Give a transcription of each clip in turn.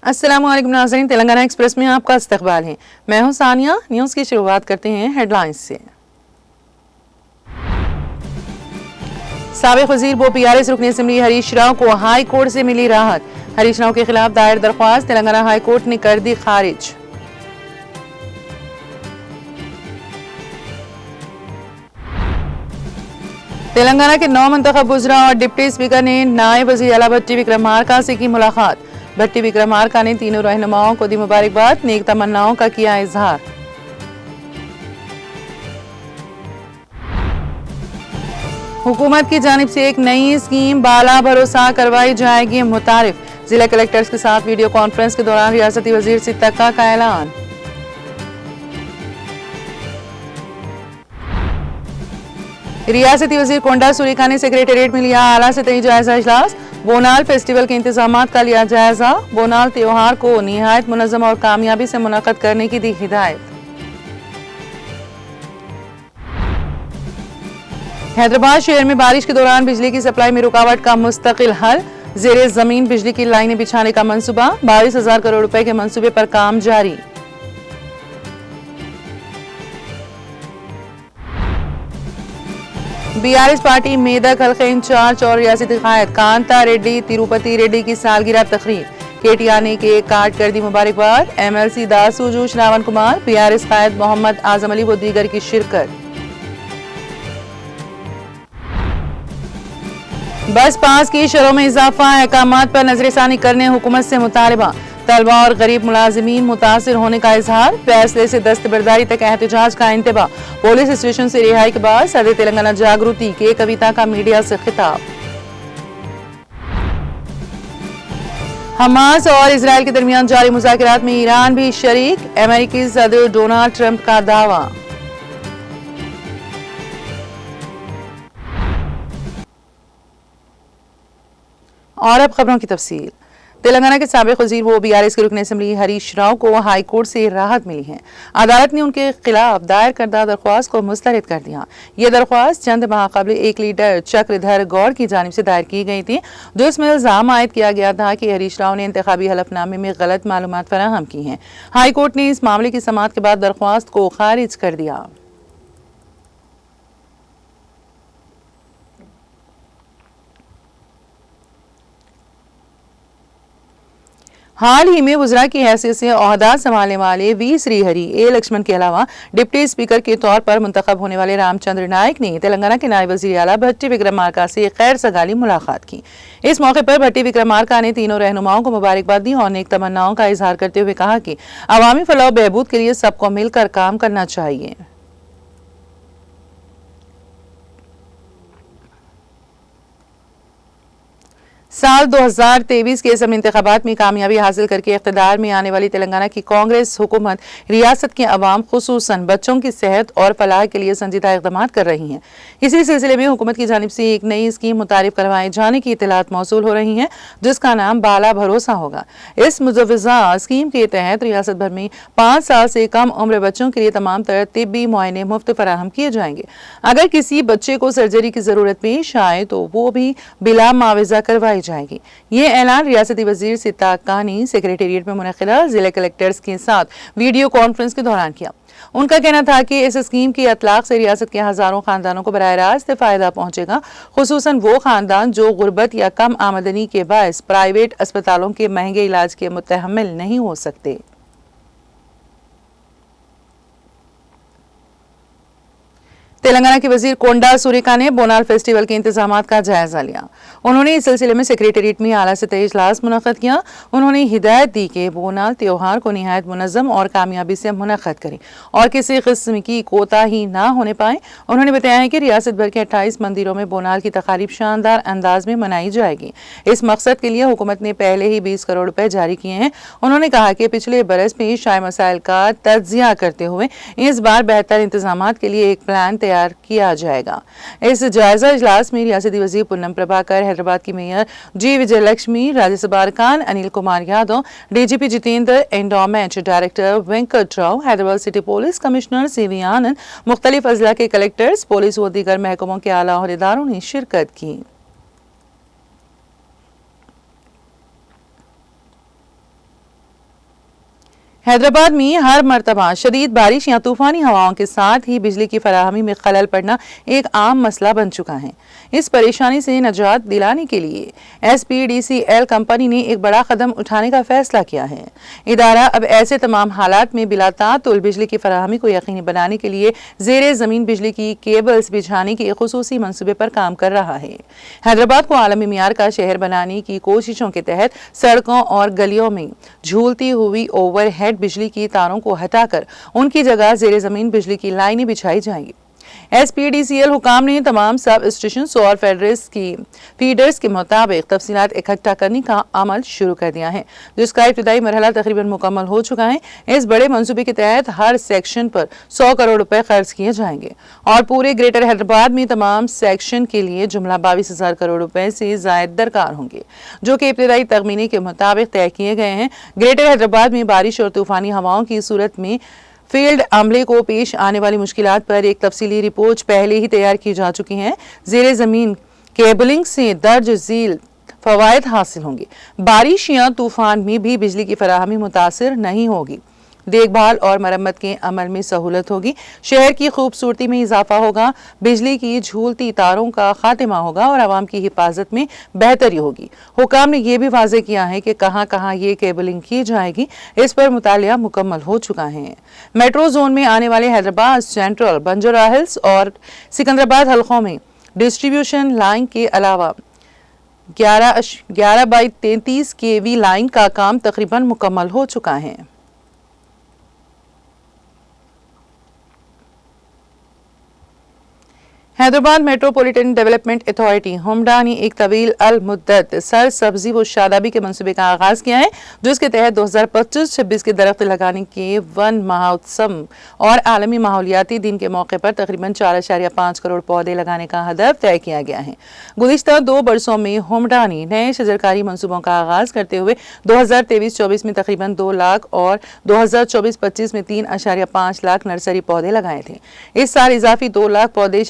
अस्सलाम वालेकुम नाज़रीन, तेलंगाना एक्सप्रेस में आपका इस्तकबाल है। मैं हूं सानिया। न्यूज़ की शुरुआत करते हैं हेडलाइंस से। साबिक़ वज़ीर वो PRS रुकन असेंबली हरीश राव को हाई कोर्ट से मिली राहत। हरीश राव के खिलाफ दायर दरख्वास्त तेलंगाना हाई कोर्ट ने कर दी खारिज। तेलंगाना के 9 मुंतखब वज़रा और डिप्टी स्पीकर ने नायब वज़ीर आला भट्टी विक्रमार्का से की मुलाकात। भट्टी विक्रमार्का ने तीनों रहनुमाओं को दी मुबारकबाद, नेक तमन्नाओं का किया इजहार। हुकूमत की जानिब से एक नई स्कीम बाला भरोसा करवाई जाएगी मुतारिफ। जिला कलेक्टर्स के साथ वीडियो कॉन्फ्रेंस के दौरान रियासती वजीर सिद्दीक़ा का ऐलान। रियासती वजीर कोंडा सुरीका ने सेक्रेटेरिएट में लिया आला सतही जायजा इजलास। बोनाल फेस्टिवल के इंतजामात का लिया जायजा। बोनाल त्योहार को निहायत मुनज़्ज़म और कामयाबी से मुनक़्क़द करने की दी हिदायत। हैदराबाद शहर में बारिश के दौरान बिजली की सप्लाई में रुकावट का मुस्तकिल हल। ज़ेरे ज़मीन बिजली की लाइनें बिछाने का मंसूबा। 22,000 करोड़ रुपए के मंसूबे पर काम जारी। BRS पार्टी मेदक हल्के इंचार्ज और रियासती कायद कांता रेड्डी तिरुपति रेड्डी की सालगिरह तकरीब। KTR ने केक काट कर दी मुबारकबाद। MLC दासुजू श्रावण कुमार, BRS कायद मोहम्मद आजम अली व दीगर की शिरकत। बस पास की शरों में इजाफा, अहकामात पर नजरसानी करने हुकूमत से मुतालबा। तलबा और गरीब मुलाजिमीन मुतासिर होने का इजहार। फैसले से दस्तबरदारी तक एहतजाज का इंतबा। पुलिस स्टेशन से रिहाई के बाद सदर तेलंगाना जागृति के कविता का मीडिया से खिताब। हमास और इसराइल के दरमियान जारी मुज़ाकरात में ईरान भी शरीक। अमेरिकी सदर डोनाल्ड ट्रंप का दावा। और अब खबरों की तफसील। तेलंगाना के साबिक़ वज़ीर वो BRS के रुकन असेंबली हरीश राव को हाई कोर्ट से राहत मिली है। अदालत ने उनके खिलाफ दायर करदा दरख्वास्त को मुस्तरद कर दिया। ये दरख्वास्त चंद माह कबल एक लीडर चक्रधर गौड़ की जानिब से दायर की गई थी, जिसमें इल्जाम आयद किया गया था कि हरीश राव ने इंतखाबी हलफनामे में गलत मालूमात फराहम की हैं। हाई कोर्ट ने इस मामले की समाअत के बाद दरख्वास्त को खारिज कर दिया। हाल ही में वज़रा की हैसियत से ओहदा संभालने वाले V श्रीहरि A लक्ष्मण के अलावा डिप्टी स्पीकर के तौर पर मुंतखब होने वाले रामचंद्र नायक ने तेलंगाना के नायब वज़ीर आला भट्टी विक्रमार्का से खैर सगाली मुलाकात की। इस मौके पर भट्टी विक्रमार्का ने तीनों रहनुमाओं को मुबारकबाद दी और नेक तमन्नाओं का इजहार करते हुए कहा कि अवामी फलाह व बहबूद के लिए सबको मिलकर काम करना चाहिए। साल 2023 के असेंबली इंतखाबात में कामयाबी हासिल करके इख्तिदार में आने वाली तेलंगाना की कांग्रेस हुकूमत रियासत के अवाम खुसूसन बच्चों की सेहत और फलाह के लिए संजीदा इक़दामात कर रही है। इसी सिलसिले में हुकूमत की जानिब से एक नई स्कीम मुतारिफ करवाए जाने की इत्तलात मौसूल हो रही हैं, जिसका नाम बाला भरोसा होगा। इस मुजव्वज़ा स्कीम के तहत रियासत भर में 5 साल से कम उम्र बच्चों के लिए तमाम तरह तिब्बी मुआयने मुफ्त फराहम किए जाएंगे। अगर किसी बच्चे को सर्जरी की जरूरत पेश आए तो वो भी बिला मुआवजा करवाई जाएगी। ये ऐलान रियासती वजीर सिद्दीक़ा ने सेक्रेटेरिएट में मुनक़िदा जिला कलेक्टर्स के साथ वीडियो कॉन्फ्रेंस के दौरान किया। उनका कहना था कि इस स्कीम की इतलाक़ से रियासत के हजारों खानदानों को बराह रास्त फायदा पहुंचेगा, खुसूसन वो खानदान जो गुर्बत या कम आमदनी के बायस प्राइवेट अस्पतालों के महंगे इलाज के मुतहम्मिल नहीं हो सकते। तेलंगाना के वजीर कोंडा सुरेका ने बोनाल फेस्टिवल के इंतजामात का जायजा लिया। उन्होंने इस सिलसिले में सेक्रेटेरिएट में आला सतही इजलास मुनक्कद किया। उन्होंने हिदायत दी कि बोनाल त्योहार को निहायत मुनज़्ज़म और कामयाबी से मुनक्कद करें और किसी किस्म की कोताही ना होने पाए। उन्होंने बताया है कि रियासत भर के 28 मंदिरों में बोनाल की तकारीब शानदार अंदाज में मनाई जाएगी। इस मकसद के लिए हुकूमत ने पहले ही 20 करोड़ रुपए जारी किए हैं। उन्होंने कहा कि पिछले बरस में शाही मसाइल का तज्जिया करते हुए इस बार बेहतर इंतजामात के लिए एक प्लान तैयार किया जाएगा। इस जायजा इजलास में रियासती वजीर पूनम प्रभाकर, हैदराबाद की मेयर जी विजयलक्ष्मी, राज्यसभा अरकान Anil Kumar Yadav, DGP Jitendra, endowment director Venkat Rao, Hyderabad city police commissioner CV Anand, मुख्तलिफ अजला के कलेक्टर्स, पुलिस व दीगर महकमों के आला ओहदेदारों ने शिरकत की। हैदराबाद में हर मरतबा शदीद बारिश या तूफानी हवाओं के साथ ही बिजली की फराहमी में खलल पड़ना एक आम मसला बन चुका है। इस परेशानी से निजात दिलाने के लिए SPDCL कंपनी ने एक बड़ा कदम उठाने का फैसला किया है। इदारा अब ऐसे तमाम हालात में बिला तातुल बिजली की फराहमी को यकीनी बनाने के लिए ज़ेरे ज़मीन बिजली की केबल्स बिछाने के खुसूसी मंसूबे पर काम कर रहा है। हैदराबाद को आलमी मियार का शहर बनाने की कोशिशों के तहत सड़कों और गलियों में झूलती हुई ओवरहेड बिजली की तारों को हटाकर उनकी जगह ज़ेरे ज़मीन बिजली की लाइनें बिछाई जाएंगी। SPDCL हुकाम ने तमाम सब स्टेशन और फीडर्स के मुताबिक तफसीलात इकट्ठा करने का अमल शुरू कर दिया है, जिसका इब्तिदाई मरहला तकरीबन मुकम्मल हो चुका है। इस बड़े मंसूबे के तहत हर सेक्शन पर 100 करोड़ रुपए खर्च किए जाएंगे और पूरे ग्रेटर हैदराबाद में तमाम सेक्शन के लिए जुमला 22,000 करोड़ रुपए से जायद दरकार होंगे, जो कि इब्तिदाई तखमीने के मुताबिक तय किए गए हैं। ग्रेटर हैदराबाद में बारिश और तूफानी हवाओं की सूरत में फील्ड अमले को पेश आने वाली मुश्किलात पर एक तफसीली रिपोर्ट पहले ही तैयार की जा चुकी है। ज़ेरे ज़मीन केबलिंग से दर्ज झील फवायद हासिल होंगे। बारिश या तूफान में भी बिजली की फराहमी मुतासिर नहीं होगी। देखभाल और मरम्मत के अमल में सहूलत होगी। शहर की खूबसूरती में इजाफा होगा। बिजली की झूलती तारों का खात्मा होगा और आवाम की हिफाजत में बेहतरी होगी। हुकाम ने यह भी वाज़े किया है कि कहां कहां ये केबलिंग की जाएगी, इस पर मुतालिया मुकम्मल हो चुका है। मेट्रो जोन में आने वाले हैदराबाद सेंट्रल, बंजारा हिल्स और सिकंदराबाद हलकों में डिस्ट्रीब्यूशन लाइन के अलावा 11/33 kV लाइन का काम तकरीबन मुकम्मल हो चुका है। हैदराबाद मेट्रोपॉलिटन डेवलपमेंट अथॉरिटी हुमडा ने एक तवील अल मुद्दत सर सब्जी व शादाबी के मंसूबे का आगाज किया है, जिसके तहत 2025-26 के दरख्त लगाने के वन महोत्सव और आलमी माहौलियाती दिन के मौके पर तकरीबन 4.5 करोड़ पौधे लगाने का हदफ तय किया गया है। गुज़िश्ता 2 बरसों में हुमडा ने नए शजरकारी मंसूबों का आगाज करते हुए 2023-24 में तकरीबन 2 लाख और 2024-25 में 3.5 लाख नर्सरी पौधे लगाए थे। इस साल इजाफी 2 लाख पौधे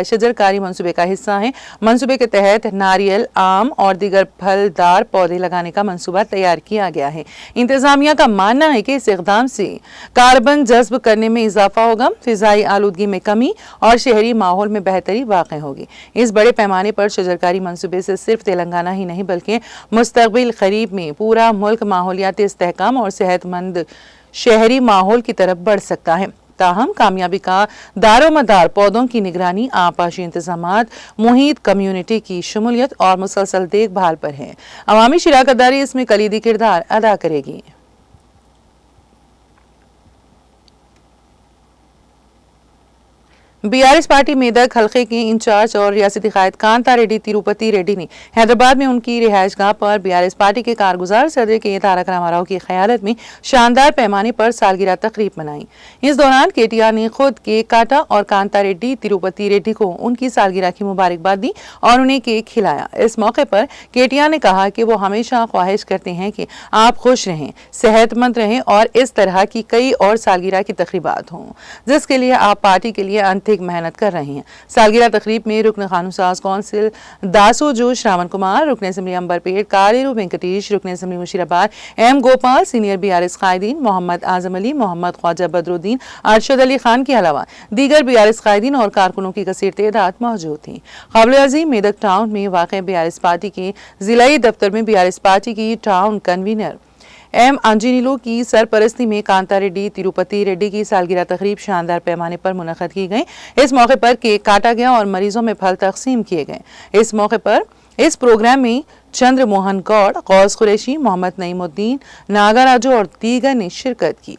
शजरकारी मंसूबे का हिस्सा है। मंसूबे के तहत नारियल, आम और दीगर फलदार पौधे लगाने का मंसूबा तैयार किया गया है। इंतजामिया का मानना है कि इस इक़दाम से कार्बन जज्ब करने में इजाफा होगा, फिजाई आलूदगी में कमी और शहरी माहौल में बेहतरी वाक़ई होगी। इस बड़े पैमाने पर शजरकारी मंसूबे से सिर्फ तेलंगाना ही नहीं बल्कि मुस्तक़बिल क़रीब में पूरा मुल्क माहौलियाती इस्तेहकाम और सेहतमंद शहरी माहौल की तरफ बढ़ सकता है। ताहम कामयाबी का दारोमदार पौधों की निगरानी, आपाशी इंतजामात, मुहित कम्युनिटी की शमूलियत और मुसलसल देखभाल पर है। अवामी शिराकतदारी इसमें कलीदी किरदार अदा करेगी। BRS पार्टी मेदक हल्के के इंचार्ज और रियासती कायद कांता रेड्डी तिरुपति रेड्डी ने हैदराबाद में उनकी रिहायशगाह पर BRS पार्टी के कारगुजार सदर के तारक रामाराव की क़यादत में शानदार पैमाने पर सालगिरह तकरीब मनाई। इस दौरान KTR ने खुद केक काटा और कांता रेड्डी तिरुपति रेड्डी को उनकी सालगिरह की मुबारकबाद दी और उन्हें केक खिलाया। इस मौके पर KTR ने कहा कि वो हमेशा ख्वाहिश करते हैं कि आप खुश रहें, सेहतमंद रहें और इस तरह की कई और सालगिरह की तकरीबात हों, जिसके लिए आप पार्टी के लिए मेहनत कर रहे हैं। सालगिरह तकरीब में रुकन कानून साज कौंसिल दासोजो श्रावण कुमार, रुकन असेंबली अंबरपेट कालेरू वेंकटेश, रुकन assembly Musheerabad M Gopal, senior BRS कायदीन मोहम्मद आजम अली, मोहम्मद ख्वाजा बदरुद्दीन, अरशद अली खान के अलावा दीगर BRS कायदीन और कारकुनों की कसीर तादाद मौजूद थी। काबिल अज़ीम मेदक टाउन में वाक़ BRS पार्टी के जिलाई दफ्तर में BRS पार्टी की टाउन कन्वीनर एम अंजिनीलो की सरपरस्ती में कांता रेड्डी तिरुपति रेड्डी की सालगिरह तकरीब शानदार पैमाने पर मुनक़्क़द की गई। इस मौके पर केक काटा गया और मरीजों में फल तकसीम किए गए। इस मौके पर इस प्रोग्राम में चंद्र मोहन गौड़, गौस कुरैशी, मोहम्मद नईमुद्दीन, नागाराजू और दीगर ने शिरकत की।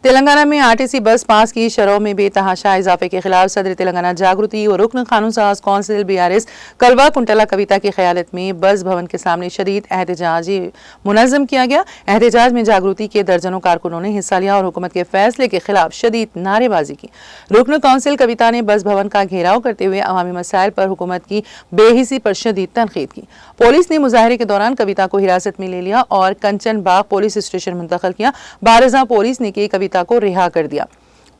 तेलंगाना में आरटीसी बस पास की शरहों में बेतहाशा इजाफे के खिलाफ सदर तेलंगाना जागृति और रुकन कानून साज कौंसिल बीआरएस कलवा कुंटला कविता की क़यादत में बस भवन के सामने शदीद एहतजाज मुनज़्ज़म किया गया। एहतजाज में जागृति के दर्जनों कारकुनों ने हिस्सा लिया और हुकूमत के फैसले के खिलाफ शदीद नारेबाजी की। रुकन कौंसिल कविता ने बस भवन का घेराव करते हुए अवामी मसाइल पर हुकूमत की बेहिसी पर शदीद तनकीद की। पुलिस ने मुजाहरे के दौरान कविता को हिरासत में ले लिया और कंचन बाग पुलिस स्टेशन मुंतकिल किया। बारजा पुलिस ने की कविता को रिहा कर दिया।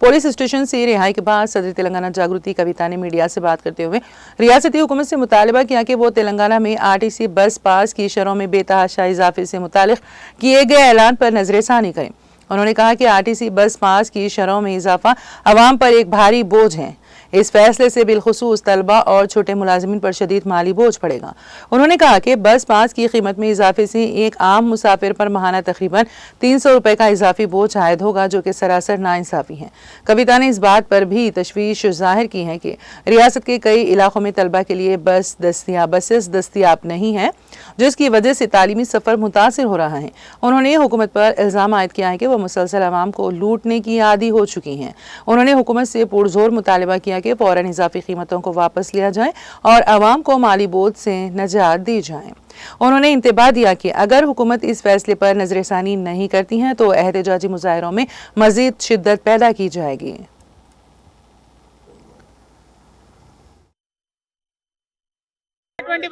पुलिस स्टेशन से रिहाई के बाद सदर तेलंगाना जागृति कविता ने मीडिया से बात करते हुए रियासती हुकूमत से मुतालबा किया कि वो तेलंगाना में आरटीसी बस पास की शरहों में बेतहाशा इजाफे से मुतालिक किए गए ऐलान पर नजरसानी करें। उन्होंने कहा कि आरटीसी बस पास की शरहों में इजाफा अवाम पर एक भारी बोझ है। इस फैसले से बिलखुसूस तलबा और छोटे मुलाजिमीन पर शदीद माली बोझ पड़ेगा। उन्होंने कहा कि बस पास की कीमत में इजाफे से एक आम मुसाफिर पर माहाना तकरीबन 300 रुपए का इजाफी बोझ आयद होगा, जो कि सरासर नाइंसाफी है। कविता ने इस बात पर भी तशवीश जाहिर की है कि रियासत के कई इलाकों में तलबा के लिए बसेस दस्तियाब नहीं है, जिसकी वजह से तालीमी सफर मुतासिर हो रहा है। उन्होंने हुकूमत पर इल्जाम आयद किया है कि वह मुसलसल अवाम को लूटने की आदी हो चुकी हैं। उन्होंने हुकूमत से पुरजोर मुतालबा किया कि फौरन इजाफी कीमतों को वापस लिया जाए और अवाम को माली बोझ से निजात दी जाए। उन्होंने इंतबाह दिया कि अगर हुकूमत इस फैसले पर नजरसानी नहीं करती है तो एहतजाजी मुजाहिरों में मजीद शिद्दत पैदा की जाएगी।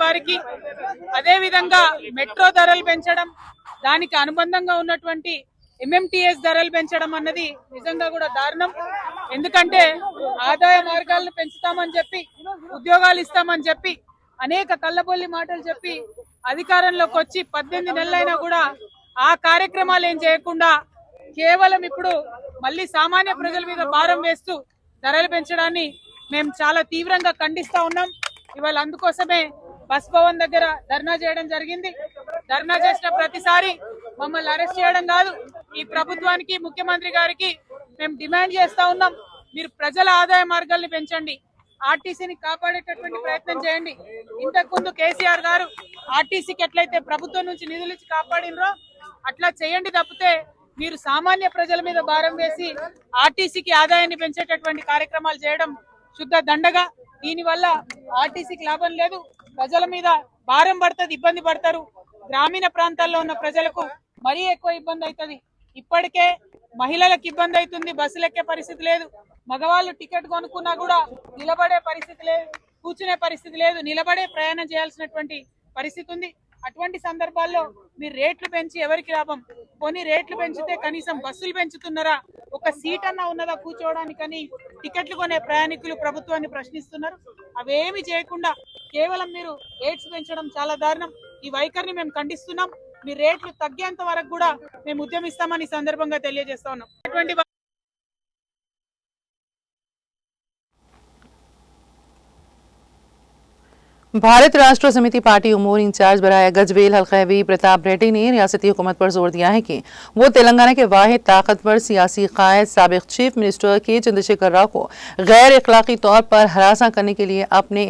వారికి అదే విధంగా మెట్రో ధరలు పెంచడం, దానికి అనుబంధంగా ఉన్నటువంటి ఎంఎంటీఎస్ ధరలు పెంచడం అన్నది నిజంగా కూడా దారుణం. ఎందుకంటే ఆదాయ మార్గాలను పెంచుతామని చెప్పి, ఉద్యోగాలు ఇస్తామని చెప్పి, అనేక కళ్ళబొల్లి మాటలు చెప్పి అధికారంలోకి వచ్చి 18 నెలలైనా కూడా ఆ కార్యక్రమాలు ఏం చేయకుండా కేవలం ఇప్పుడు మళ్ళీ సామాన్య ప్రజల మీద భారం వేస్తూ ధరలు పెంచడాన్ని మేము చాలా తీవ్రంగా ఖండిస్తా ఉన్నాం. ఇవాళ అందుకోసమే బస్ భవన్ దగ్గర ధర్నా చేయడం జరిగింది. ధర్నా చేసిన ప్రతిసారి మమ్మల్ని అరెస్ట్ చేయడం కాదు, ఈ ప్రభుత్వానికి ముఖ్యమంత్రి గారికి మేము డిమాండ్ చేస్తా ఉన్నాం, మీరు ప్రజల ఆదాయ మార్గాల్ని పెంచండి, ఆర్టీసీని కాపాడేటటువంటి ప్రయత్నం చేయండి. ఇంతకు ముందు కేసీఆర్ గారు ఆర్టీసీకి ఎట్లయితే ప్రభుత్వం నుంచి నిధులు ఇచ్చి కాపాడినరో అట్లా చేయండి తప్పితే మీరు సామాన్య ప్రజల మీద భారం వేసి ఆర్టీసీకి ఆదాయాన్ని పెంచేటటువంటి కార్యక్రమాలు చేయడం శుద్ధ దండగా. దీనివల్ల ఆర్టీసీకి లాభం లేదు, ప్రజల మీద భారం పడుతుంది, ఇబ్బంది పడతారు. గ్రామీణ ప్రాంతాల్లో ఉన్న ప్రజలకు మరీ ఎక్కువ ఇబ్బంది అవుతుంది. ఇప్పటికే మహిళలకు ఇబ్బంది అవుతుంది, బస్సులు ఎక్కే పరిస్థితి లేదు. మగవాళ్ళు టికెట్ కొనుక్కున్నా కూడా నిలబడే పరిస్థితి లేదు, కూర్చునే పరిస్థితి లేదు, నిలబడే ప్రయాణం చేయాల్సినటువంటి పరిస్థితి ఉంది. అటువంటి సందర్భాల్లో మీరు రేట్లు పెంచి ఎవరికి లాభం? కొన్ని రేట్లు పెంచితే కనీసం బస్సులు పెంచుతున్నారా? ఒక సీట్ అన్నా ఉన్నదా కూర్చోవడానికని టికెట్లు కొనే ప్రయాణికులు ప్రభుత్వాన్ని ప్రశ్నిస్తున్నారు. అవేమి చేయకుండా కేవలం మీరు రేట్స్ పెంచడం చాలా దారుణం. ఈ వైఖరిని మేము ఖండిస్తున్నాం. మీ రేట్లు తగ్గేంత వరకు కూడా మేము ఉద్యమిస్తామని సందర్భంగా తెలియజేస్తా ఉన్నాం. అటువంటి भारत राष्ट्र समिति पार्टी उमूर इंचार्ज बराए गजवेल हल्कवी प्रताप रेड्डी ने रियासती हुकूमत पर जोर दिया है कि वो तेलंगाना के वाहिद ताकतवर सियासी कायद साबिक चीफ मिनिस्टर के चंद्रशेखर राव को गैर अखलाकी तौर पर हरासा करने के लिए अपने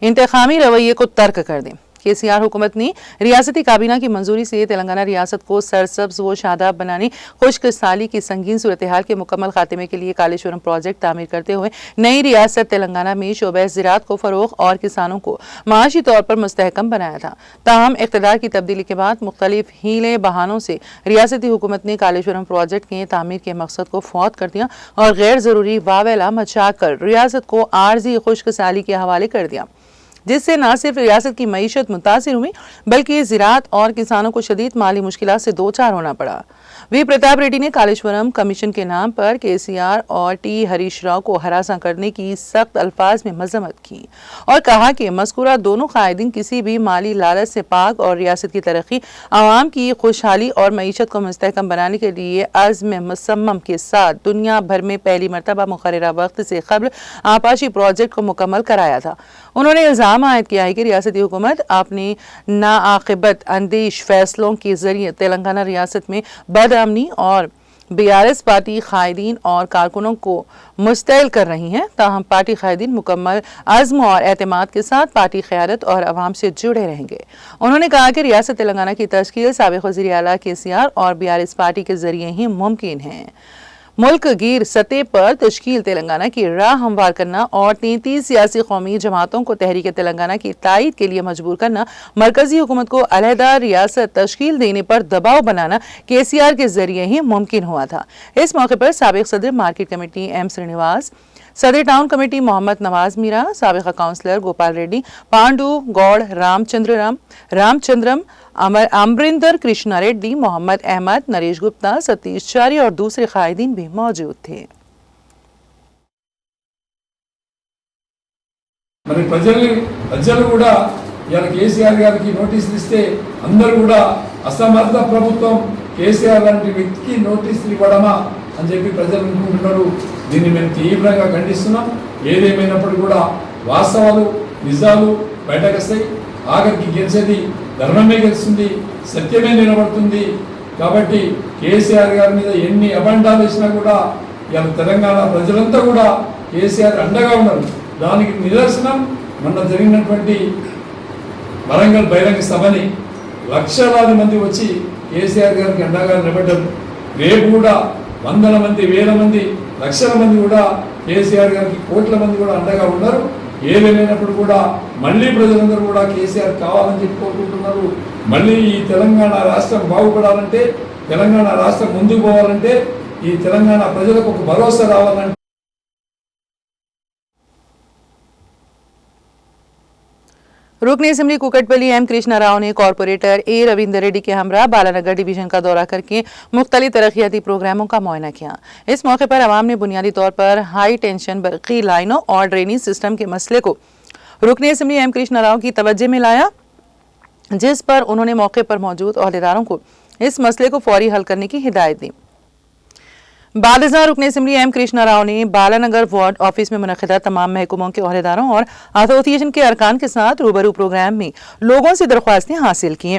इंतखामी रवैये को तर्क कर दें। केसीआर हुकूमत ने रियासती काबीना की मंजूरी से तेलंगाना रियासत को सरसब्ज व शादाब बनाने, खुश्क साली की संगीन सूरत हाल के मुकम्मल खात्मे के लिए कालेश्वरम प्रोजेक्ट तामीर करते हुए नई रियासत तेलंगाना में शोबे ज़राअत को फ़रोग़ और किसानों को माशी तौर पर मुस्तहकम बनाया था। ताहम इक़्तिदार की तब्दीली के बाद मुख्तलिफ हीले बहानों से रियासती हुकूमत ने कालेश्वरम प्रोजेक्ट के तामीर के मकसद को फौत कर दिया और गैर ज़रूरी वावेला मचा कर रियासत को आर्जी खुश्क साली के हवाले कर दिया। जिससे न सिर्फ रियासत की मईशत मुतासिर हुई बल्कि ज़राअत और किसानों को शदीद माली मुश्किलात से दो चार होना पड़ा। वी प्रताप रेड्डी ने कालेश्वरम कमीशन के नाम पर केसीआर और टी हरीश राव को हरासा करने की सख्त अल्फाज में मजम्मत की और कहा कि मज़कूरा दोनों कायदीन किसी भी माली लालच से पाक और रियासत की तरक्की, आवाम की खुशहाली और मईशत को मुस्तहकम बनाने के लिए अज़्म मुसम्मम के साथ दुनिया भर में पहली मरतबा मुकर्ररा वक्त से कबल आपाशी प्रोजेक्ट को मुकम्मल कराया था। उन्होंने इल्ज़ाम आयद किया है कि रियासती हुकूमत अपनी नाआक़िबत अंदेश फैसलों के जरिए तेलंगाना रियासत में बदअमनी और बीआरएस पार्टी कायदीन और कारकुनों को मुस्तैल कर रही हैं। ताहम पार्टी कायदीन मुकम्मल अज़्म और एतमाद के साथ पार्टी क़यादत और अवाम से जुड़े रहेंगे। उन्होंने कहा कि रियासत तेलंगाना की तश्कील साबिक़ वज़ीर आला केसीआर और बीआरएस पार्टी के जरिए ही मुमकिन है। मुल्क गिर सतह पर तश्कील तेलंगाना की राह हमवार करना और 33 सियासी कौमी जमातों को तहरीक तेलंगाना की तायद के लिए मजबूर करना, मरकजी हुकूमत को अलहदा रियासत तश्कील देने पर दबाव बनाना केसीआर के जरिए ही मुमकिन हुआ था। इस मौके पर साबिक़ सदर मार्केट कमेटी एम श्रीनिवास, सदर टाउन कमेटी मोहम्मद नवाज मीरा, साबिक़ा काउंसलर गोपाल रेड्डी, पांडु गौड़, रामचंद्रम, अमरिंदर कृष्णा रेड्डी, मोहम्मद अहमद, नरेश गुप्ता, सतीश चारी और दूसरे कायदीन भी मौजूद थे। మరి ప్రజలు కూడా ఇయాల కేసీఆర్ గారికి నోటీసులు ఇస్తే అందరూ కూడా అసమర్థ ప్రభుత్వం కేసీఆర్ లాంటి వ్యక్తికి నోటీసులు ఇవ్వడమా అని చెప్పి ప్రజలు అనుకుంటున్నారు। దీన్ని మేము తీవ్రంగా ఖండిస్తున్నాం। ఏదేమైనప్పుడు కూడా వాస్తవాలు నిజాలు బయటకు వస్తాయి। ఆఖరికి గెలిచేది ధర్మమే గెలుస్తుంది, సత్యమే నిలబడుతుంది। కాబట్టి కేసీఆర్ గారి మీద ఎన్ని అబండాలు వేసినా కూడా ఇవాళ తెలంగాణ ప్రజలంతా కూడా కేసీఆర్ అండగా ఉన్నారు। దానికి నిదర్శనం మొన్న జరిగినటువంటి వరంగల్ బహిరంగ సభని లక్షలాది మంది వచ్చి కేసీఆర్ గారికి అండగా నిలబడ్డారు। రేపు కూడా వందల మంది, వేల మంది, లక్షల మంది కూడా కేసీఆర్ గారికి కోట్ల మంది కూడా అండగా ఉన్నారు। ఏదేమైనప్పుడు కూడా మళ్ళీ ప్రజలందరూ కూడా కేసీఆర్ కావాలని చెప్పి కోరుకుంటున్నారు। మళ్ళీ ఈ తెలంగాణ రాష్ట్రం బాగుపడాలంటే, తెలంగాణ రాష్ట్రం ముందుకు పోవాలంటే, ఈ తెలంగాణ ప్రజలకు ఒక భరోసా రావాలంటే रुकन असेंबली कुकटपल्ली एम कृष्णा राव ने कॉरपोरेटर ए रविंदर रेड्डी के हमरा बालानगर डिवीजन का दौरा करके मुख्तलिफ तरक्याती प्रोग्रामों का मुआयना किया। इस मौके पर अवाम ने बुनियादी तौर पर हाई टेंशन बरक़ी लाइनों और ड्रेनेज सिस्टम के मसले को रुकन असेंबली एम कृष्णा राव की तवज्जो में लाया, जिस पर उन्होंने मौके पर मौजूद अहदेदारों को इस मसले को फौरी हल करने की हिदायत दी। बादशाह रुकन असेंबली एम कृष्णा राव ने बालानगर वार्ड ऑफिस में मुनक़िदा तमाम महकमों के अहदेदारों और एसोसिएशन के अरकान के साथ रूबरू प्रोग्राम में लोगों से दरख्वास्तें हासिल की।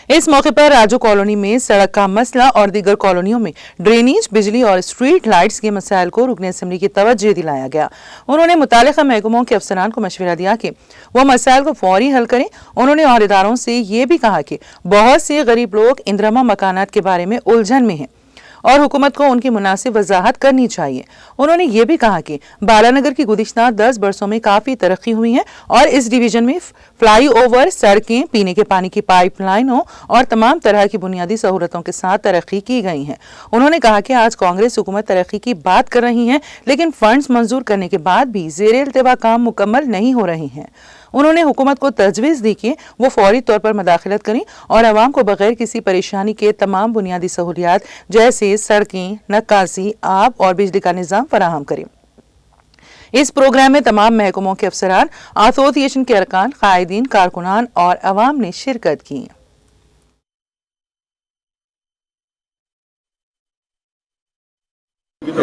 इस मौके पर राजू कॉलोनी में सड़क का मसला और दीगर कॉलोनियों में ड्रेनेज, बिजली और स्ट्रीट लाइट्स के मसाइल को रुकन असेंबली की तवज्जो दिलाया गया। उन्होंने मुतालिका महकमों के अफसरान को मशवरा दिया कि वह मसाइल को फौरी हल करें। उन्होंने अहदेदारों से ये भी कहा कि बहुत से गरीब लोग इंदिरमा मकानात के बारे में उलझन में हैं और हुकूमत को उनकी मुनासिब वजाहत करनी चाहिए। उन्होंने ये भी कहा कि बालानगर की गुज़िश्ता 10 बरसों में काफ़ी तरक्की हुई है और इस डिवीजन में फ्लाई ओवर, सड़कें, पीने के पानी की पाइपलाइनों और तमाम तरह की बुनियादी सहूलतों के साथ तरक्की की गई है। उन्होंने कहा कि आज कांग्रेस हुकूमत तरक्की की बात कर रही है, लेकिन फंड्स मंजूर करने के बाद भी ज़ेर इल्तिवा काम मुकम्मल नहीं हो रही हैं। उन्होंने हुकूमत को तजवीज़ दी कि वो फौरी तौर पर मदाखलत करें और आवाम को बगैर किसी परेशानी के तमाम बुनियादी सहूलियात जैसे सड़कें, नक्काशी, आब और बिजली का निज़ाम फराहम करें। इस प्रोग्राम में तमाम महकमों के अफसरान, एसोसिएशन के अरकान, कायदीन, कारकुनान और अवाम ने शिरकत की।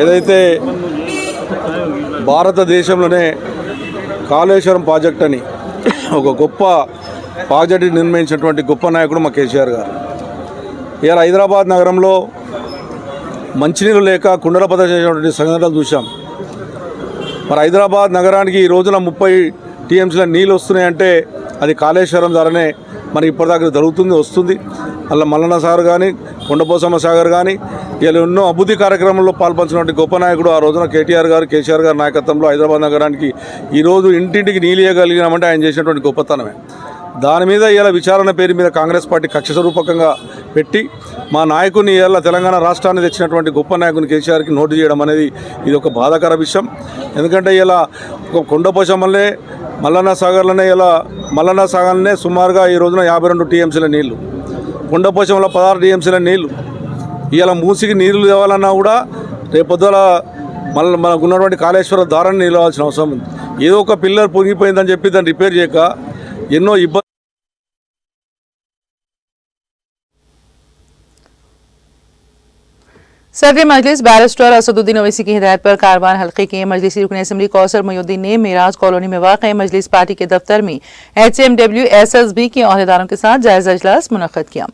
ఏదైతే భారతదేశంలోనే కాళేశ్వరం ప్రాజెక్ట్ అని ఒక గొప్ప ప్రాజెక్ట్ నిర్మించినటువంటి గొప్ప నాయకుడు మా కేసీఆర్ గారు ఇవాళ హైదరాబాద్ నగరంలో మంచినీళ్ళు లేక కుండల ప్రదర్శించినటువంటి సంఘటనలు చూసాం। మరి హైదరాబాద్ నగరానికి ఈ రోజున 30 టీఎంసీల నీళ్ళు వస్తున్నాయంటే అది కాళేశ్వరం ద్వారానే మరి ఇప్పటిదాకా జరుగుతుంది, వస్తుంది। అలా మల్లన్న సాగర్ కానీ, కొండపోసమ్మ సాగర్ కానీ ఇలా ఎన్నో అభివృద్ధి కార్యక్రమంలో పాల్పంచినటువంటి గొప్ప నాయకుడు ఆ రోజున కేసీఆర్ గారి నాయకత్వంలో హైదరాబాద్ నగరానికి ఈరోజు ఇంటింటికి నీళ్ళు ఇవ్వగలిగినామంటే ఆయన చేసినటువంటి గొప్పతనమే। దాని మీద ఇలా విచారణ పేరు మీద కాంగ్రెస్ పార్టీ కక్ష స్వరూపకంగా పెట్టి మా నాయకుని ఇలా తెలంగాణ రాష్ట్రాన్ని తెచ్చినటువంటి గొప్ప నాయకుని కేసీఆర్కి నోటు చేయడం అనేది ఇది ఒక బాధాకర విషయం। ఎందుకంటే ఇలా కొండపోసమ్మలే మల్లన్న సాగర్లోనే ఇలా మల్లన్న సాగర్లోనే సుమారుగా ఈ రోజున 52 టీఎంసీల నీళ్లు, కొండపోచంలో 16 టీఎంసీల నీళ్లు. ఇలా మూసికి నీళ్లు తేవాలన్నా కూడా రేపొద్దుల మళ్ళీ మనకు ఉన్నటువంటి కాళేశ్వర ద్వారాన్ని నిలవాల్సిన అవసరం ఉంది. ఏదో ఒక పిల్లర్ పొంగిపోయిందని చెప్పి దాన్ని రిపేర్ చేయక ఎన్నో ఇబ్బంది. सदर मजलिस बैरिस्टर असदुद्दीन ओवैसी की हिदायत पर कारवान हल्के के मजलिसी रुकन असम्बली कौसर मोयुद्दीन ने मेराज कॉलोनी में वाक़ मजलिस पार्टी के दफ्तर में HMWSSB के अहदेदारों के साथ जायजा इजलास मुनक़्क़द किया।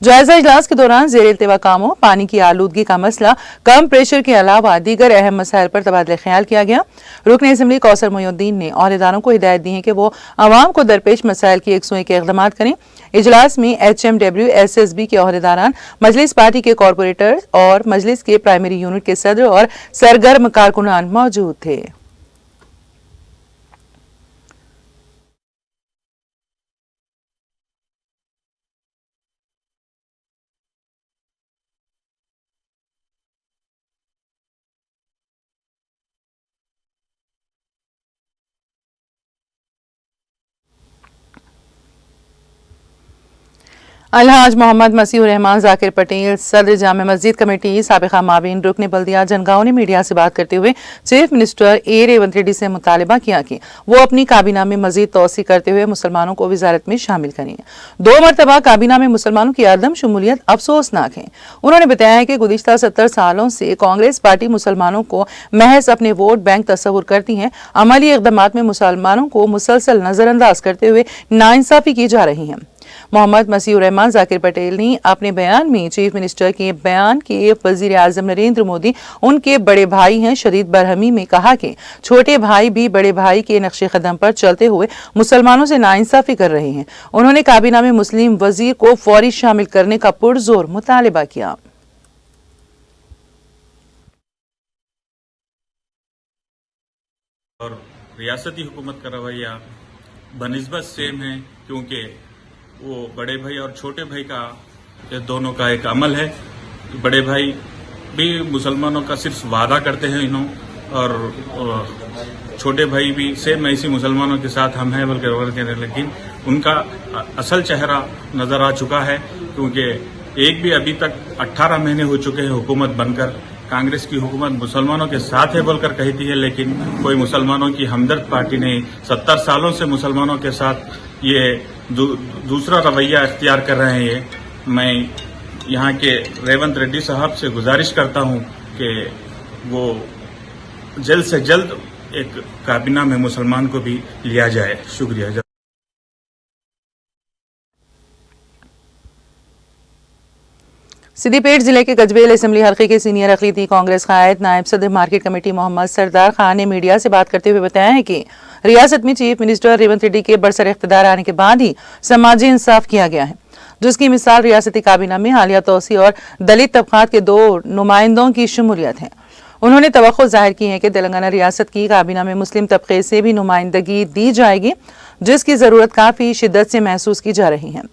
जायजा इजलास के दौरान ज़ेर इल्तिवा कामों, पानी की आलूदगी का मसला, कम प्रेशर के अलावा दीगर अहम मसाइल पर तबादला ख्याल किया गया। रुकन असम्बली कौसर मोयुद्दीन ने अहदेदारों को हिदायत दी है कि वो आवाम को दरपेश मसाइल की यकसुई के इक़दाम करें। इजलास में HMWSSB के अहदेदारान, मजलिस पार्टी के कॉरपोरेटर और मजलिस के प्राइमरी यूनिट के सदर और सरगर्म कारकुनान मौजूद थे। अलहाज मोहम्मद मसीह रहमान जाकिर पटेल सदर जामे मस्जिद कमेटी साबिका माविन रुकन बल्दिया जनगांव ने मीडिया से बात करते हुए चीफ मिनिस्टर रेवंत रेड्डी से मुतालबा किया कि वो अपनी काबीना में मजीद तोसी करते हुए मुसलमानों को वजारत में शामिल करें। 2 मरतबा काबीना में मुसलमानों की अदम शमूलियत अफसोसनाक है। उन्होंने बताया है कि गुज़िश्ता 70 सालों से कांग्रेस पार्टी मुसलमानों को महज अपने वोट बैंक तस्वुर करती है। अमली इक़दाम में मुसलमानों को मुसलसल नजरअंदाज करते हुए नाइंसाफी की जा रही है। मोहम्मद मसीह रहमान जाकिर पटेल ने अपने बयान में चीफ मिनिस्टर के बयान के वजीर आजम नरेंद्र मोदी उनके बड़े भाई हैं शदीद बरहमी में कहा कि छोटे भाई भी बड़े भाई के नक्शे कदम पर चलते हुए मुसलमानों से नाइंसाफी कर रहे हैं। उन्होंने काबीना में मुस्लिम वजीर को फौरी शामिल करने का पुरजोर मुतालबा किया। और रियासती हुकूमत का रवैया बनिस्बत सेम है, क्योंकि वो बड़े भाई और छोटे भाई का दोनों का एक अमल है। बड़े भाई भी मुसलमानों का सिर्फ वादा करते हैं और छोटे भाई भी सेम ऐसी मुसलमानों के साथ हम हैं बल्कि, लेकिन उनका असल चेहरा नजर आ चुका है, क्योंकि एक भी अभी तक 18 महीने हो चुके हैं हुकूमत बनकर। कांग्रेस की हुकूमत मुसलमानों के साथ है बोलकर कहती है, लेकिन कोई मुसलमानों की हमदर्द पार्टी नहीं। 70 सालों से मुसलमानों के साथ ये दूसरा रवैया इख्तियार कर रहे हैं। मैं यहाँ के रेवंत रेड्डी साहब से गुजारिश करता हूँ कि वो जल्द से जल्द एक काबीना में मुसलमान को भी लिया जाए। शुक्रिया। सिद्दीपेट जिले के गजबेल असेंबली हल्के के सीनियर अक़लीती कांग्रेस कायद नायब सदर मार्केट कमेटी मोहम्मद सरदार खान ने मीडिया से बात करते हुए बताया है कि रियासत में चीफ मिनिस्टर रेवंत रेड्डी के बरसर इख्तिदार आने के बाद ही समाजी इंसाफ किया गया है, जिसकी मिसाल रियासती काबीना में हालिया तोसी और दलित तबकात के 2 नुमाइंदों की शमूलियत है। उन्होंने तवक्को जाहिर की है कि तेलंगाना रियासत की काबीना में मुस्लिम तबके से भी नुमाइंदगी दी जाएगी, जिसकी जरूरत काफी शिद्दत से महसूस की जा रही है।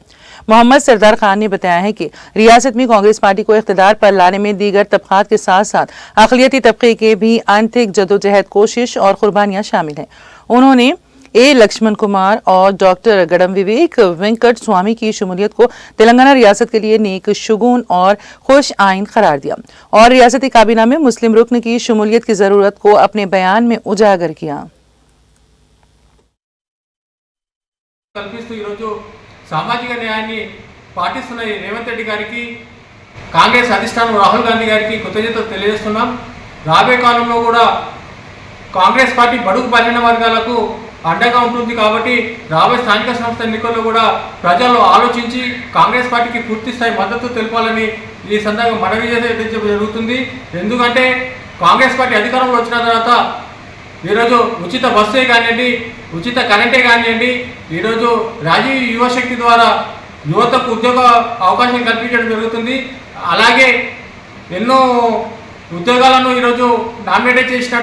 मोहम्मद सरदार खान ने बताया है कि रियासत में कांग्रेस पार्टी को इख्तिदार पर लाने में दीगर तबकात के साथ साथ अक़लियती तबके के भी आंतरिक जदोजहद, कोशिश और कुर्बानियां शामिल हैं। उन्होंने लक्ष्मण कुमार और डॉक्टर गडम विवेक वेंकट स्वामी की शमूलियत को तेलंगाना रियासत के लिए नेक शुगून और खुश आइन करार दिया और रियासती काबीना में मुस्लिम रुकन की शमूलियत की जरूरत को अपने बयान में उजागर किया। సామాజిక న్యాయాన్ని పాటిస్తున్న రేవంత్ రెడ్డి గారికి, కాంగ్రెస్ అధిష్టానం రాహుల్ గాంధీ గారికి కృతజ్ఞతలు తెలియజేస్తున్నాం। రాబోయే కాలంలో కూడా కాంగ్రెస్ పార్టీ బడుగు బలహీన వర్గాలకు అండగా ఉంటుంది కాబట్టి రాబోయే స్థానిక సంస్థ ఎన్నికల్లో కూడా ప్రజలు ఆలోచించి కాంగ్రెస్ పార్టీకి పూర్తి స్థాయి మద్దతు తెలపాలని ఈ సందర్భంగా మనవి చేసే జరుగుతుంది। ఎందుకంటే కాంగ్రెస్ పార్టీ అధికారంలో వచ్చిన తర్వాత ఈరోజు ఉచిత బస్సే కానివ్వండి, ఉచిత కరెంటే కానివ్వండి, ఈరోజు రాజీవ్ యువశక్తి ద్వారా యువతకు ఉద్యోగ అవకాశం కల్పించడం జరుగుతుంది। అలాగే ఎన్నో ఉద్యోగాలను ఈరోజు నామినేట్ చేసిన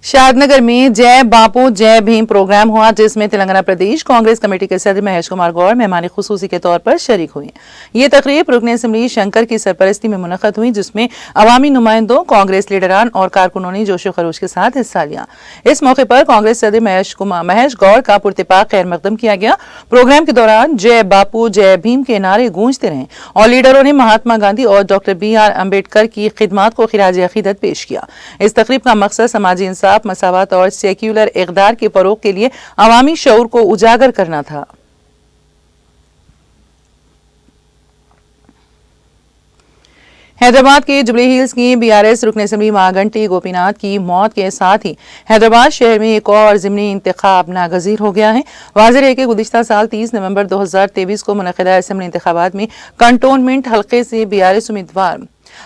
शादनगर में जय बापू जय भीम प्रोग्राम हुआ, जिसमें तेलंगाना प्रदेश कांग्रेस कमेटी के सदर महेश कुमार गौड़ मेहमान खुसूसी के तौर पर शरीक हुए। ये तकरीब रुकन असेंबली शंकर की सरपरस्ती में मुनक़द हुई, जिसमें अवामी नुमाइंदों, कांग्रेस लीडरान और कारकुनों ने जोशो खरोश के साथ हिस्सा लिया। इस मौके पर कांग्रेस सदर महेश गौड़ का पुरतिपाक खैर मकदम किया गया। प्रोग्राम के दौरान जय बापू जय भीम के नारे गूंजते रहे और लीडरों ने महात्मा गांधी और डॉक्टर BR अम्बेडकर की खिदमात को खिराज अकीदत पेश किया। इस तकरीब का मकसद समाजी इंसाफ, मसावत और सेक्युलर इक़दार के फरोग के लिए अवामी शऊर को उजागर करना था। हैदराबाद के जुबली हिल्स की BRS रुकन असेंबली महागंटी गोपीनाथ की मौत के साथ ही हैदराबाद शहर में एक और ज़िमनी इंतखाब नागज़ीर हो गया है। वाज़ेह है कि गुज़िश्ता साल 30 नवंबर 2023 को मुनक़िदा असेंबली इंतखाबात में कंटोनमेंट हल्के से BRS उम्मीदवार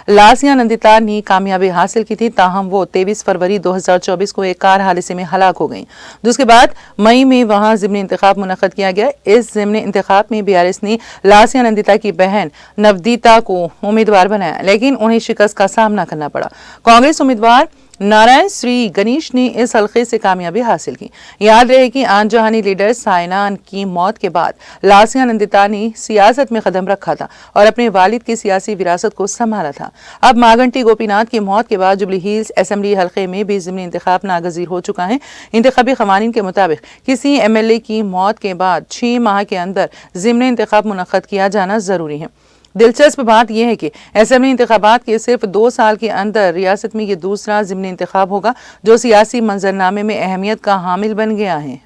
लासिया नंदिता ने कामयाबी हासिल की थी, ताहम वो 23 फरवरी 2024 को एक कार हादसे में हलाक हो गई, जिसके बाद मई में वहां ज़िमनी इंतखाब मुनक़द किया गया। इस ज़िमनी इंतखाब में BRS ने लासिया नंदिता की बहन नवदीता को उम्मीदवार बनाया, लेकिन उन्हें शिकस्त का सामना करना पड़ा। कांग्रेस उम्मीदवार नारायण श्री गणेश ने इस हल्के से कामयाबी हासिल की। याद रहे कि आन जहानी लीडर साइनान की मौत के बाद लासिया नंदिता ने सियासत में कदम रखा था और अपने वालिद की सियासी विरासत को संभाला था। अब मागंटी गोपीनाथ की मौत के बाद जुबली हिल्स असेंबली हल्के में भी ज़िमनी इंतखाब नागज़ीर हो चुका है। इंतखाबी क़वानीन के मुताबिक किसी MLA की मौत के बाद 6 माह के अंदर ज़िमनी इंतखाब मुनक़द किया जाना ज़रूरी है। दिलचस्प बात यह है कि असेंबली इंतखाबात के सिर्फ 2 साल के अंदर रियासत में ये दूसरा ज़िमनी इंतखाब होगा जो सियासी मंजरनामे में अहमियत का हामिल बन गया है।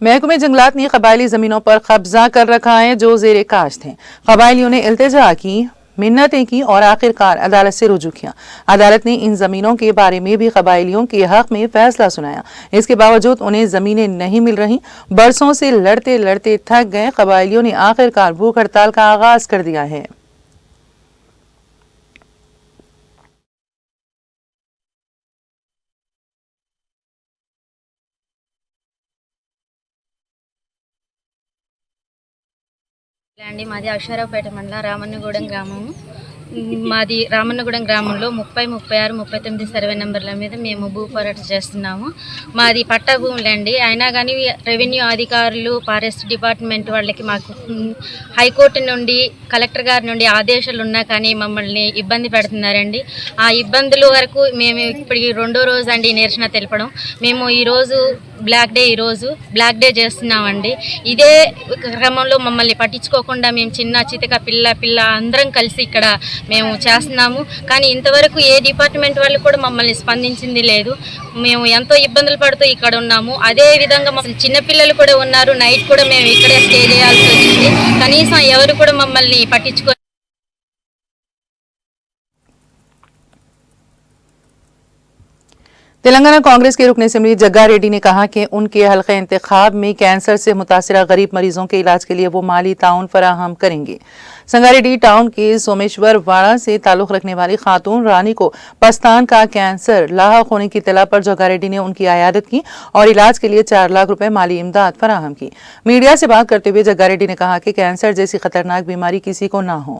महकमे जंगलात ने कबायली जमीनों पर कब्जा कर रखा है जो ज़ेरे काश्त हैं। कबायलियों ने इल्तिजा की, मिन्नतें की और आखिरकार अदालत से रुजू किया। अदालत ने इन जमीनों के बारे में भी कबायलियों के हक में फैसला सुनाया। इसके बावजूद उन्हें जमीनें नहीं मिल रही। बरसों से लड़ते लड़ते थक गए कबायलियों ने आखिरकार भूख हड़ताल का आगाज कर दिया है। అండి మాది అక్షరావుపేట మండలం రామన్నగూడెం గ్రామము. మాది రామన్నగూడెం గ్రామంలో 30, 36, 39 సర్వే నెంబర్ల మీద మేము భూ పోరాటం చేస్తున్నాము. మాది పట్టా భూములండి. అయినా కానీ రెవెన్యూ అధికారులు, ఫారెస్ట్ డిపార్ట్మెంట్ వాళ్ళకి మాకు హైకోర్టు నుండి, కలెక్టర్ గారి నుండి ఆదేశాలు ఉన్నా కానీ మమ్మల్ని ఇబ్బంది పెడుతున్నారండి. ఆ ఇబ్బందుల వరకు మేము ఇప్పటికి 2వ రోజు అండి నిరసన తెలపడం. మేము ఈరోజు ఈరోజు బ్లాక్ డే చేస్తున్నామండి. ఇదే క్రమంలో మమ్మల్ని పట్టించుకోకుండా మేము చిన్న చితక పిల్ల అందరం కలిసి ఇక్కడ మేము చేస్తున్నాము. కానీ ఇంతవరకు ఏ డిపార్ట్మెంట్ వాళ్ళు కూడా మమ్మల్ని స్పందించింది లేదు. మేము ఎంతో ఇబ్బందులు పడుతూ ఇక్కడ ఉన్నాము. అదే విధంగా మా చిన్నపిల్లలు కూడా ఉన్నారు. నైట్ కూడా మేము ఇక్కడే స్టే చేయాల్సి వచ్చింది. కనీసం ఎవరు కూడా మమ్మల్ని పట్టించుకో तेलंगाना कांग्रेस के रुकन असेंबली जग्गा रेड्डी ने कहा कि उनके हल्के इंतखाब में कैंसर से मुतासिरा गरीब मरीजों के इलाज के लिए वो माली ताउन फराहम करेंगे। संगारेड्डी टाउन के सोमेश्वर वाड़ा से ताल्लुक रखने वाली खातून रानी को पस्तान का कैंसर लाहक होने की इत्तला पर जग्गा रेड्डी ने उनकी आयादत की और इलाज के लिए 4 लाख रुपए माली इमदाद फराहम की। मीडिया से बात करते हुए जग्गा रेड्डी ने कहा कि कैंसर जैसी खतरनाक बीमारी किसी को ना हो।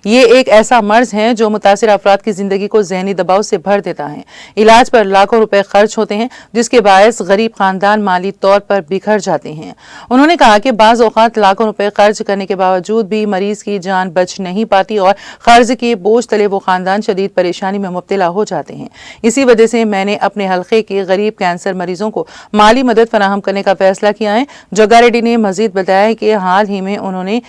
ये एक ऐसा मर्ज है जो मुतासिर अफराद की जिंदगी को जहनी दबाव से भर देता है। इलाज पर लाखों रुपए खर्च होते हैं, जिसके बायस गरीब खानदान माली तौर पर बिखर जाते हैं। उन्होंने कहा कि बाज़ औक़ात लाखों रुपए खर्च करने के बावजूद भी मरीज की जान बच नहीं पाती और कर्ज के बोझ तले वो खानदान शदीद परेशानी में मुब्तला हो जाते हैं। इसी वजह से मैंने अपने हल्के के गरीब कैंसर मरीजों को माली मदद फराहम करने का फैसला किया है। जग्गा रेड्डी ने मजीद बताया कि हाल ही में उन्होंने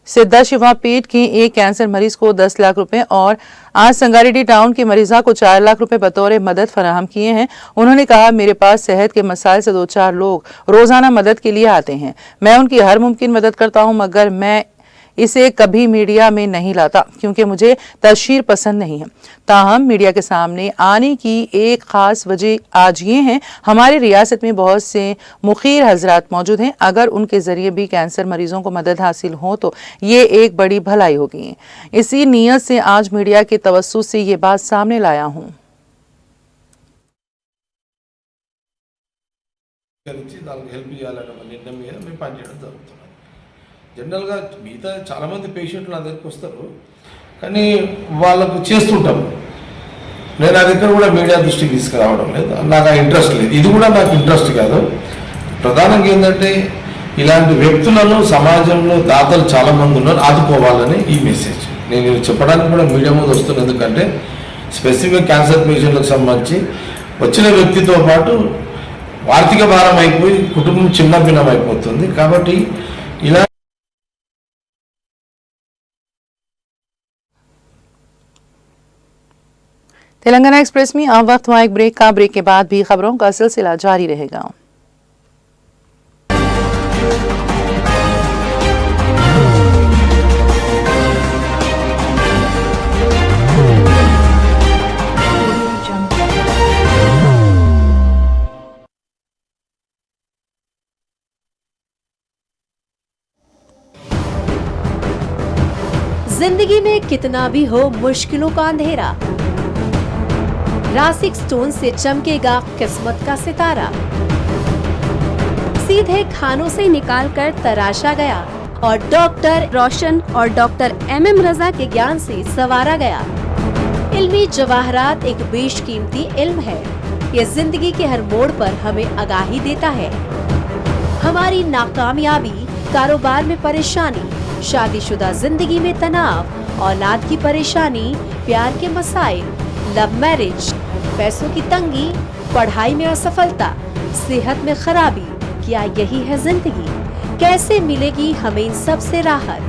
सिद्धा शिवा पेट के एक कैंसर मरीज को 10 लाख रुपए और आज संगारेड्डी टाउन के मरीजा को 4 लाख रुपए बतौर मदद फराहम किए हैं। उन्होंने कहा, मेरे पास सेहत के मसाइल से 2-4 लोग रोजाना मदद के लिए आते हैं। मैं उनकी हर मुमकिन मदद करता हूं, मगर मैं इसे कभी मीडिया में नहीं लाता क्योंकि मुझे तशहीर पसंद नहीं है। ताहम मीडिया के सामने आने की एक खास वजह आज ये है, हमारी रियासत में बहुत से मुखीर हजरात मौजूद हैं। अगर उनके जरिए भी कैंसर मरीजों को मदद हासिल हो तो ये एक बड़ी भलाई होगी। इसी नीयत से आज मीडिया के तवस्सुत से ये बात सामने लाया हूँ। జనరల్గా మిగతా చాలామంది పేషెంట్లు నా దగ్గరికి వస్తారు, కానీ వాళ్ళకు చేస్తుంటాం. నేను అది ఇక్కడ కూడా మీడియా దృష్టికి తీసుకురావడం లేదు, నాకు ఆ ఇంట్రెస్ట్ లేదు. ఇది కూడా నాకు ఇంట్రెస్ట్ కాదు. ప్రధానంగా ఏంటంటే ఇలాంటి వ్యక్తులను సమాజంలో దాతలు చాలామంది ఉన్నారు, ఆదుకోవాలని ఈ మెసేజ్ నేను చెప్పడానికి కూడా మీడియా ముందు వస్తున్నాను. ఎందుకంటే స్పెసిఫిక్ క్యాన్సర్ పేషెంట్లకు సంబంధించి వచ్చిన వ్యక్తితో పాటు ఆర్థిక భారం అయిపోయి కుటుంబం చిన్న భిన్నం అయిపోతుంది. కాబట్టి ఇలా तेलंगाना एक्सप्रेस में अब वक्त वहाँ एक ब्रेक का। ब्रेक के बाद भी खबरों का सिलसिला जारी रहेगा। जिंदगी में कितना भी हो मुश्किलों का अंधेरा, रासिक स्टोन से चमकेगा किस्मत का सितारा। सीधे खानों से निकालकर तराशा गया और डॉक्टर रोशन और डॉक्टर MM रजा के ज्ञान से संवारा गया। इल्मी जवाहरात एक बेशकीमती इल्म है। ये जिंदगी के हर मोड़ पर हमें आगाही देता है। हमारी नाकामयाबी, कारोबार में परेशानी, शादीशुदा जिंदगी में तनाव, औलाद की परेशानी, प्यार के मसाइल, लव मैरिज, पैसों की तंगी, पढ़ाई में असफलता, सेहत में खराबी, क्या यही है जिंदगी? कैसे मिलेगी हमें इन सब से राहत?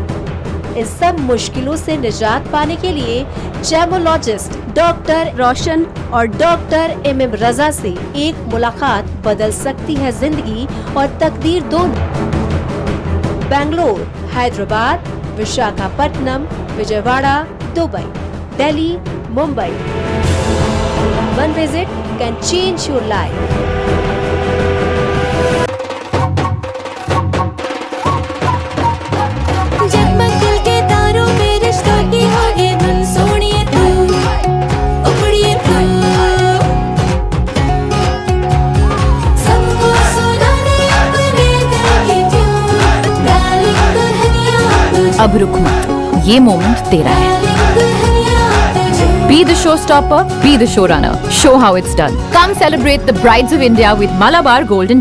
इन सब मुश्किलों से निजात पाने के लिए जेमोलॉजिस्ट डॉक्टर रोशन और डॉक्टर MM रजा से एक मुलाकात बदल सकती है जिंदगी और तकदीर दोनों। Bangalore, Hyderabad, Visakhapatnam, Vijayawada, Dubai, Delhi, Mumbai. One visit can change your life. जगमग दिल के तारों पे रिश्तों की होगी धुन, सोनिए तू, उखड़िए तू, सबको सुनाने अपने दिल की ट्यून, डार्लिंग दुल्हनिया तुझे, अब रुक मत, ये मोमेंट तेरा है। Be the showstopper, be the showrunner. Show how it's done. Come celebrate the Brides of India with Malabar Gold and Diamonds.